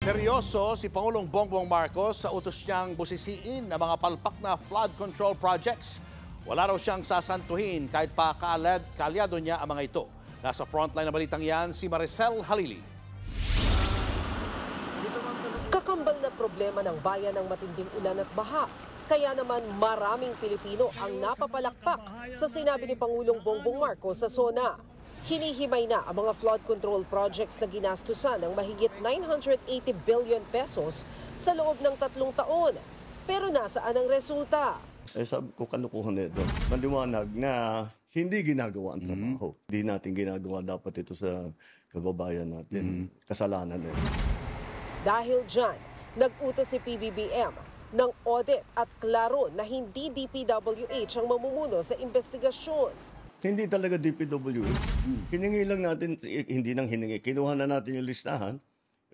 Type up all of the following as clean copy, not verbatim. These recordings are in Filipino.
Seryoso si Pangulong Bongbong Marcos sa utos niyang busisiin ang mga palpak na flood control projects. Wala raw siyang sasantuhin kahit pa kalyado niya ang mga ito. Nasa frontline na balitang yan si Maricel Halili. Kakambal na problema ng bayan ng matinding ulan at baha. Kaya naman maraming Pilipino ang napapalakpak sa sinabi ni Pangulong Bongbong Marcos sa SONA. Hinihimay na ang mga flood control projects na ginastusan ng mahigit 980 billion pesos sa loob ng 3 taon. Pero nasaan ang resulta? Sabi ko, kalukuhan na ito. Maliwanag na hindi ginagawa ang trabaho. Hindi natin ginagawa dapat ito sa kababayan natin. Kasalanan na ito. Dahil dyan, nag-utos si PBBM ng audit at klaro na hindi DPWH ang mamumuno sa investigasyon. Hindi talaga DPWH. Hiningi lang natin, hindi nang hiningi. Kinuha na natin yung listahan.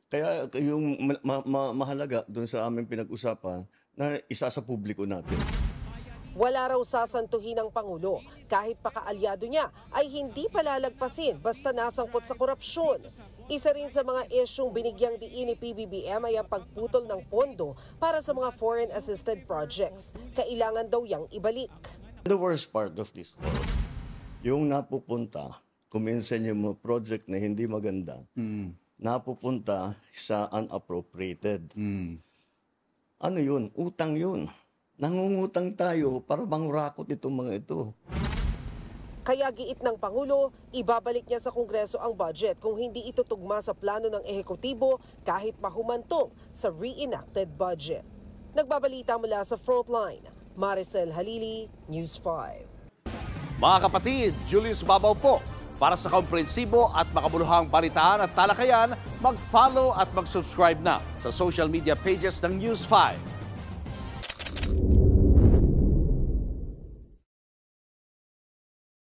Kaya yung mahalaga doon sa aming pinag-usapan na isa sa publiko natin. Wala raw sasantuhin ng Pangulo kahit pa kaalyado niya ay hindi palalagpasin basta nasangkot sa korupsyon. Isa rin sa mga isyong binigyang diin ni PBBM ay ang pagputol ng pondo para sa mga foreign assisted projects. Kailangan daw yang ibalik. The worst part of this all, yung napupunta, kuminsan yung mga project na hindi maganda, napupunta sa unappropriated. Ano yun? Utang yun. Nangungutang tayo para mangurakot itong mga ito. Kaya giit ng Pangulo, ibabalik niya sa Kongreso ang budget kung hindi ito tugma sa plano ng ehekutibo kahit mahumantong sa reenacted budget. Nagbabalita mula sa Frontline, Maricel Halili, News 5. Mga kapatid, Julius Babaw po. Para sa komprehensibo at makabuluhang balitaan at talakayan, mag-follow at mag-subscribe na sa social media pages ng News 5.